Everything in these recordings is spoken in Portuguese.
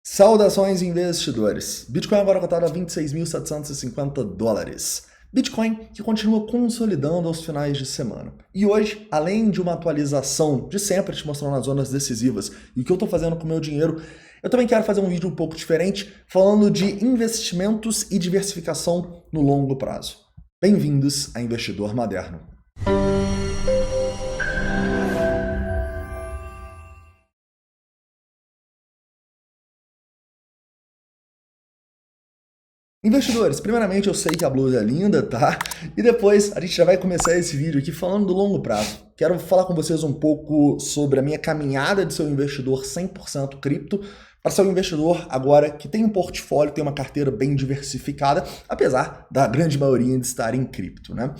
Saudações investidores! Bitcoin agora cotado a 26.750 dólares. Bitcoin que continua consolidando aos finais de semana. E hoje, além de uma atualização de sempre te mostrando as zonas decisivas e o que eu estou fazendo com o meu dinheiro, eu também quero fazer um vídeo um pouco diferente falando de investimentos e diversificação no longo prazo. Bem-vindos a Investidor Moderno. Investidores, primeiramente eu sei que a blusa é linda, tá? E depois a gente já vai começar esse vídeo aqui falando do longo prazo. Quero falar com vocês um pouco sobre a minha caminhada de ser um investidor 100% cripto para ser um investidor agora que tem um portfólio, tem uma carteira bem diversificada, apesar da grande maioria de estar em cripto, né?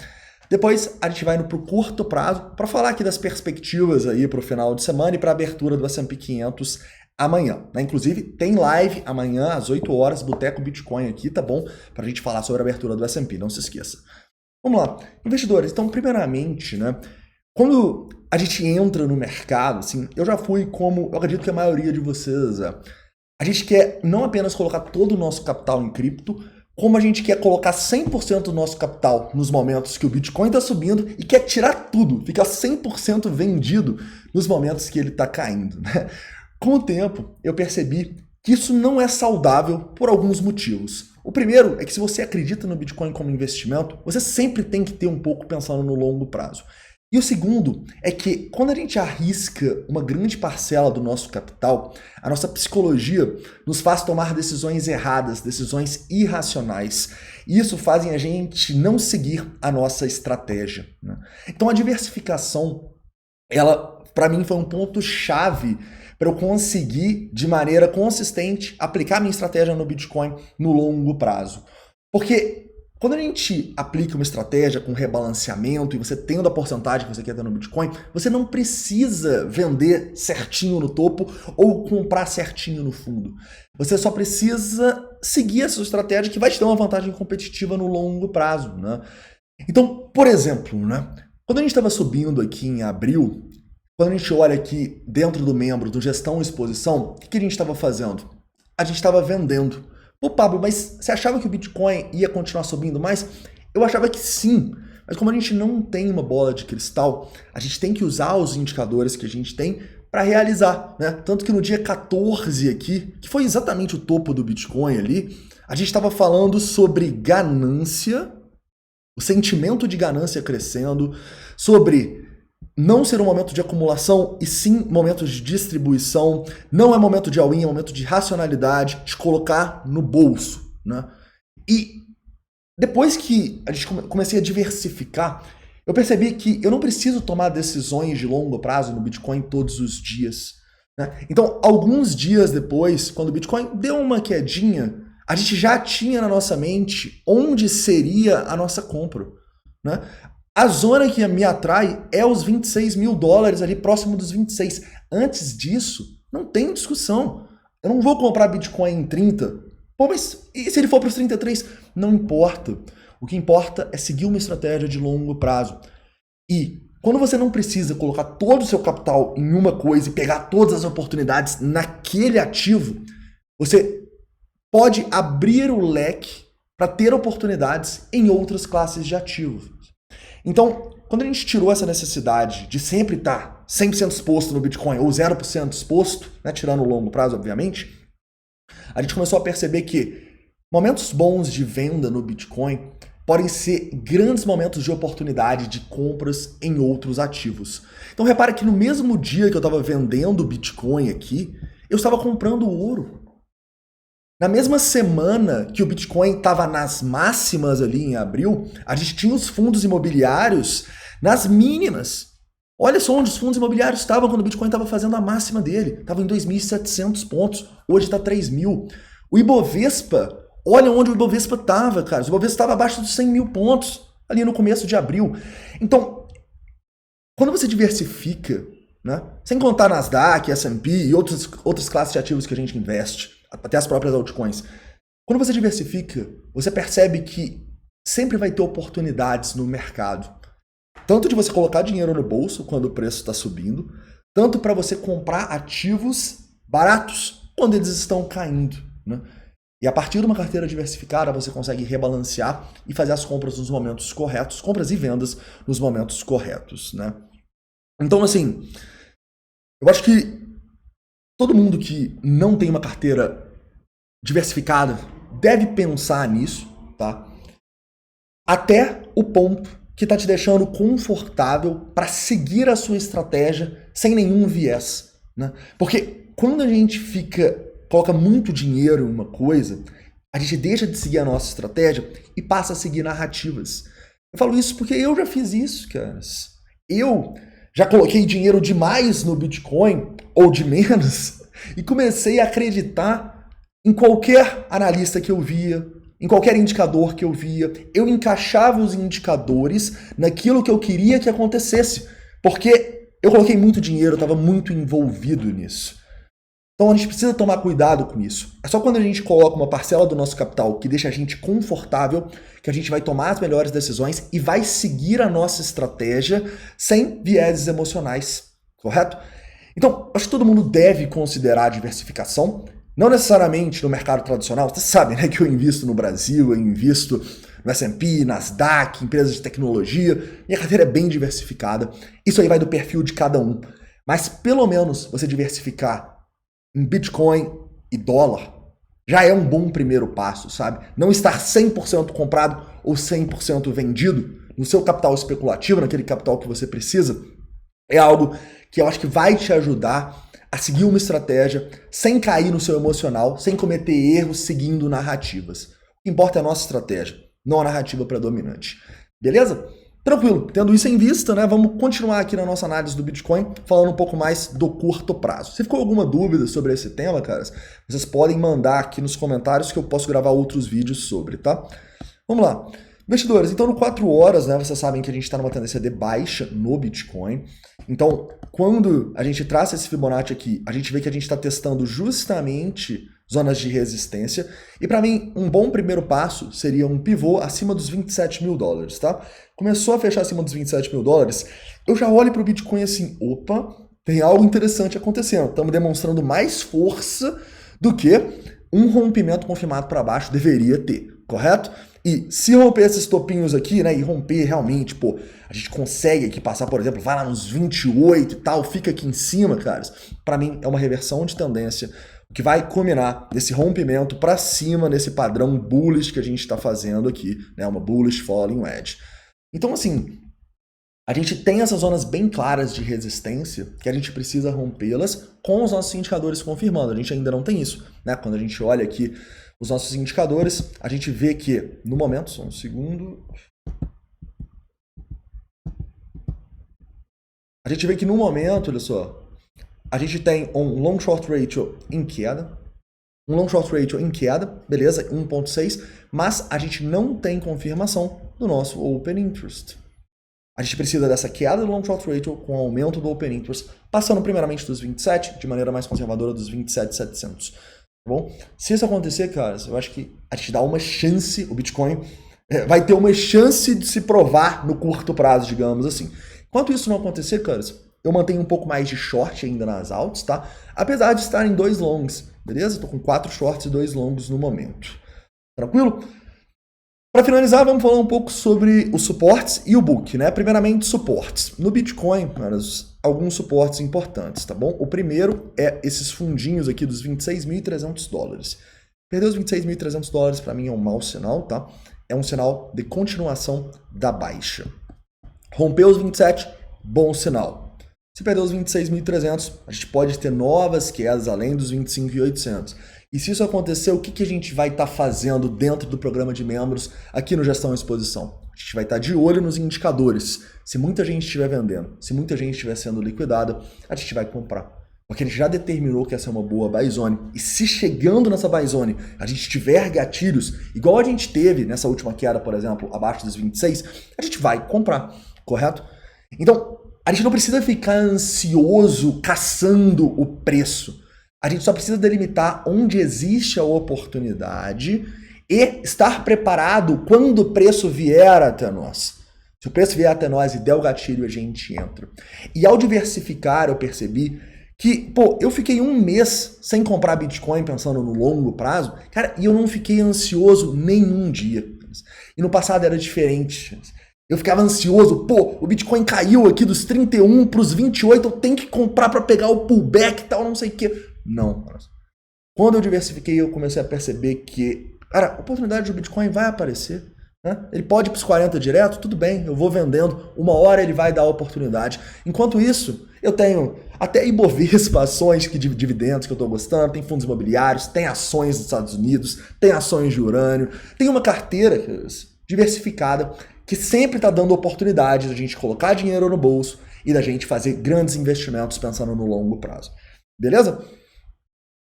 Depois a gente vai para o curto prazo para falar aqui das perspectivas aí para o final de semana e para a abertura do S&P 500 amanhã, né? Inclusive tem live amanhã às 8 horas, Boteco Bitcoin aqui, tá bom? Para a gente falar sobre a abertura do S&P, não se esqueça. Vamos lá, investidores, então primeiramente, né? Quando a gente entra no mercado, assim, eu já fui como, eu acredito que a maioria de vocês, a gente quer não apenas colocar todo o nosso capital em cripto, como a gente quer colocar 100% do nosso capital nos momentos que o Bitcoin está subindo e quer tirar tudo, ficar 100% vendido nos momentos que ele está caindo, né? Com o tempo, eu percebi que isso não é saudável por alguns motivos. O primeiro é que se você acredita no Bitcoin como investimento, você sempre tem que ter um pouco pensando no longo prazo. E o segundo é que quando a gente arrisca uma grande parcela do nosso capital, a nossa psicologia nos faz tomar decisões erradas, decisões irracionais. E isso faz a gente não seguir a nossa estratégia, né? Então a diversificação, ela para mim foi um ponto-chave para eu conseguir, de maneira consistente, aplicar minha estratégia no Bitcoin no longo prazo. Porque quando a gente aplica uma estratégia com rebalanceamento e você tendo a porcentagem que você quer ter no Bitcoin, você não precisa vender certinho no topo ou comprar certinho no fundo. Você só precisa seguir essa estratégia que vai te dar uma vantagem competitiva no longo prazo, né? Então, por exemplo, né, quando a gente estava subindo aqui em abril, quando a gente olha aqui dentro do membro do Gestão e Exposição, o que a gente estava fazendo? A gente estava vendendo. Pô, Pablo, mas você achava que o Bitcoin ia continuar subindo mais? Eu achava que sim, mas como a gente não tem uma bola de cristal, a gente tem que usar os indicadores que a gente tem para realizar, né? Tanto que no dia 14 aqui, que foi exatamente o topo do Bitcoin ali, a gente estava falando sobre ganância, o sentimento de ganância crescendo, sobre não ser um momento de acumulação e sim momentos de distribuição. Não é momento de all-in, é momento de racionalidade, de colocar no bolso, né? E depois que a gente comecei a diversificar, eu percebi que eu não preciso tomar decisões de longo prazo no Bitcoin todos os dias, né? Então, alguns dias depois, quando o Bitcoin deu uma quedinha, a gente já tinha na nossa mente onde seria a nossa compra, né? A zona que me atrai é os 26 mil dólares ali próximo dos 26. Antes disso, não tem discussão. Eu não vou comprar Bitcoin em 30. Pô, mas e se ele for para os 33? Não importa. O que importa é seguir uma estratégia de longo prazo. E quando você não precisa colocar todo o seu capital em uma coisa e pegar todas as oportunidades naquele ativo, você pode abrir o leque para ter oportunidades em outras classes de ativos. Então, quando a gente tirou essa necessidade de sempre estar 100% exposto no Bitcoin ou 0% exposto, né, tirando o longo prazo, obviamente, a gente começou a perceber que momentos bons de venda no Bitcoin podem ser grandes momentos de oportunidade de compras em outros ativos. Então, repara que no mesmo dia que eu estava vendendo Bitcoin aqui, eu estava comprando ouro. Na mesma semana que o Bitcoin estava nas máximas ali em abril, a gente tinha os fundos imobiliários nas mínimas. Olha só onde os fundos imobiliários estavam quando o Bitcoin estava fazendo a máxima dele. Estava em 2.700 pontos, hoje está 3.000. O Ibovespa, olha onde o Ibovespa estava, cara. O Ibovespa estava abaixo dos 100 mil pontos ali no começo de abril. Então, quando você diversifica, né, sem contar Nasdaq, S&P e outras classes de ativos que a gente investe, até as próprias altcoins. Quando você diversifica, você percebe que sempre vai ter oportunidades no mercado. Tanto de você colocar dinheiro no bolso quando o preço está subindo, tanto para você comprar ativos baratos quando eles estão caindo, né? E a partir de uma carteira diversificada, você consegue rebalancear e fazer as compras nos momentos corretos, compras e vendas nos momentos corretos, né? Então, assim, eu acho que todo mundo que não tem uma carteira diversificada deve pensar nisso, tá? Até o ponto que está te deixando confortável para seguir a sua estratégia sem nenhum viés, né? Porque quando a gente coloca muito dinheiro em uma coisa, a gente deixa de seguir a nossa estratégia e passa a seguir narrativas. Eu falo isso porque eu já fiz isso, caras. Eu já coloquei dinheiro demais no Bitcoin, ou de menos, e comecei a acreditar em qualquer analista que eu via, em qualquer indicador que eu via. Eu encaixava os indicadores naquilo que eu queria que acontecesse, porque eu coloquei muito dinheiro, eu estava muito envolvido nisso. Então a gente precisa tomar cuidado com isso. É só quando a gente coloca uma parcela do nosso capital que deixa a gente confortável que a gente vai tomar as melhores decisões e vai seguir a nossa estratégia sem vieses emocionais, correto? Então, acho que todo mundo deve considerar a diversificação, não necessariamente no mercado tradicional. Você sabe, né, que eu invisto no Brasil, eu invisto no S&P, Nasdaq, empresas de tecnologia. Minha carteira é bem diversificada. Isso aí vai do perfil de cada um. Mas pelo menos você diversificar em Bitcoin e dólar já é um bom primeiro passo, sabe? Não estar 100% comprado ou 100% vendido no seu capital especulativo, naquele capital que você precisa, é algo que eu acho que vai te ajudar a seguir uma estratégia sem cair no seu emocional, sem cometer erros seguindo narrativas. O que importa é a nossa estratégia, não a narrativa predominante. Beleza? Tranquilo, tendo isso em vista, né, vamos continuar aqui na nossa análise do Bitcoin, falando um pouco mais do curto prazo. Se ficou alguma dúvida sobre esse tema, caras, vocês podem mandar aqui nos comentários que eu posso gravar outros vídeos sobre, tá? Vamos lá. Investidores, então no 4 horas, né, vocês sabem que a gente está numa tendência de baixa no Bitcoin. Então, quando a gente traça esse Fibonacci aqui, a gente vê que a gente está testando justamente zonas de resistência. E para mim, um bom primeiro passo seria um pivô acima dos 27 mil dólares, tá? Começou a fechar acima dos 27 mil dólares, eu já olho para o Bitcoin assim, opa, tem algo interessante acontecendo. Estamos demonstrando mais força do que um rompimento confirmado para baixo deveria ter, correto? E se romper esses topinhos aqui, né, e romper realmente, pô, a gente consegue aqui passar, por exemplo, vai lá nos 28 e tal, fica aqui em cima, caras, para mim é uma reversão de tendência, que vai culminar nesse rompimento para cima, nesse padrão bullish que a gente está fazendo aqui, né, uma bullish falling wedge. Então, assim, a gente tem essas zonas bem claras de resistência que a gente precisa rompê-las com os nossos indicadores confirmando. A gente ainda não tem isso, né? Quando a gente olha aqui os nossos indicadores, a gente vê que, no momento, só um segundo... A gente vê que no momento, olha só, a gente tem um long short ratio em queda, beleza, 1.6, mas a gente não tem confirmação do nosso open interest. A gente precisa dessa queda do long short ratio com aumento do open interest, passando primeiramente dos 27, de maneira mais conservadora dos 27.700. Tá bom? Se isso acontecer, caras, eu acho que a gente dá uma chance, o Bitcoin vai ter uma chance de se provar no curto prazo, digamos assim. Enquanto isso não acontecer, caras, eu mantenho um pouco mais de short ainda nas altas, tá? Apesar de estar em 2 longs, beleza? Estou com 4 shorts e 2 longos no momento. Tranquilo? Para finalizar, vamos falar um pouco sobre os suportes e o book, né? Primeiramente, suportes. No Bitcoin, caras, alguns suportes importantes, tá bom? O primeiro é esses fundinhos aqui dos 26.300 dólares. Perder os 26.300 dólares para mim é um mau sinal, tá? É um sinal de continuação da baixa. Romper os 27, bom sinal. Se perder os 26.300, a gente pode ter novas quedas além dos 25.800. E se isso acontecer, o que a gente vai estar fazendo dentro do programa de membros aqui no Gestão e Exposição? A gente vai estar de olho nos indicadores. Se muita gente estiver vendendo, se muita gente estiver sendo liquidada, a gente vai comprar. Porque a gente já determinou que essa é uma boa buy zone. E se chegando nessa buy zone a gente tiver gatilhos, igual a gente teve nessa última queda, por exemplo, abaixo dos 26, a gente vai comprar, correto? Então, a gente não precisa ficar ansioso caçando o preço. A gente só precisa delimitar onde existe a oportunidade e estar preparado quando o preço vier até nós. Se o preço vier até nós e der o gatilho, a gente entra. E ao diversificar, eu percebi que, pô, eu fiquei um mês sem comprar Bitcoin pensando no longo prazo, cara, e eu não fiquei ansioso nenhum dia. E no passado era diferente. Eu ficava ansioso, pô, o Bitcoin caiu aqui dos 31 para os 28, eu tenho que comprar para pegar o pullback e tal, não sei o quê. Não. Quando eu diversifiquei, eu comecei a perceber que, cara, a oportunidade do Bitcoin vai aparecer. Né? Ele pode ir para os 40 direto, tudo bem, eu vou vendendo, uma hora ele vai dar a oportunidade. Enquanto isso, eu tenho até Ibovespa, ações de dividendos que eu estou gostando, tem fundos imobiliários, tem ações dos Estados Unidos, tem ações de urânio, tem uma carteira diversificada que sempre está dando oportunidade da gente colocar dinheiro no bolso e da gente fazer grandes investimentos pensando no longo prazo. Beleza?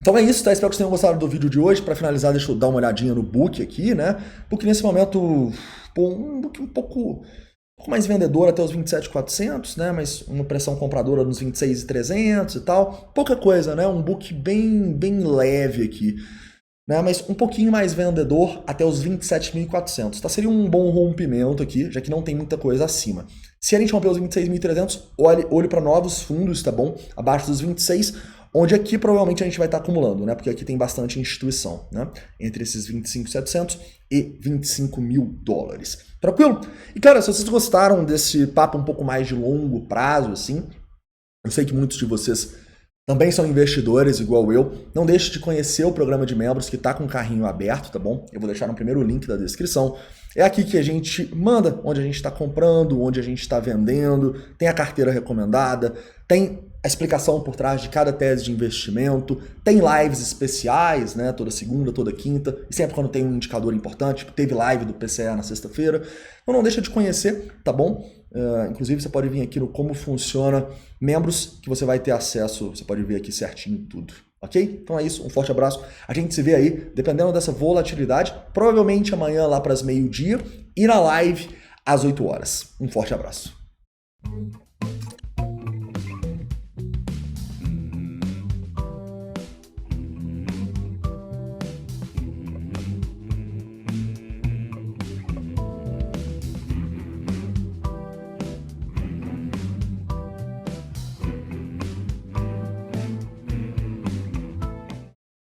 Então é isso, tá? Espero que vocês tenham gostado do vídeo de hoje. Para finalizar, deixa eu dar uma olhadinha no book aqui, né? Book nesse momento, pô, um book um pouco mais vendedor até os 27.400, né? Mas uma pressão compradora nos 26.300 e tal. Pouca coisa, né? Um book bem leve aqui, né? Mas um pouquinho mais vendedor até os 27.400. Tá? Seria um bom rompimento aqui, já que não tem muita coisa acima. Se a gente romper os 26.300, olhe para novos fundos, tá bom? Abaixo dos 26, onde aqui provavelmente a gente vai estar acumulando, né? Porque aqui tem bastante instituição, né? Entre esses 25.700 e 25 mil dólares. Tranquilo? E cara, se vocês gostaram desse papo um pouco mais de longo prazo, assim, eu sei que muitos de vocês também são investidores igual eu, não deixe de conhecer o programa de membros que está com o carrinho aberto, tá bom? Eu vou deixar no primeiro link da descrição. É aqui que a gente manda onde a gente está comprando, onde a gente está vendendo, tem a carteira recomendada, tem a explicação por trás de cada tese de investimento, tem lives especiais, né? Toda segunda, toda quinta, e sempre quando tem um indicador importante, tipo, teve live do PCA na sexta-feira. Então não deixa de conhecer, tá bom? Inclusive você pode vir aqui no Como Funciona Membros, que você vai ter acesso, você pode ver aqui certinho tudo. Ok? Então é isso, um forte abraço. A gente se vê aí, dependendo dessa volatilidade, provavelmente amanhã lá para as meio-dia e na live às 8 horas. Um forte abraço.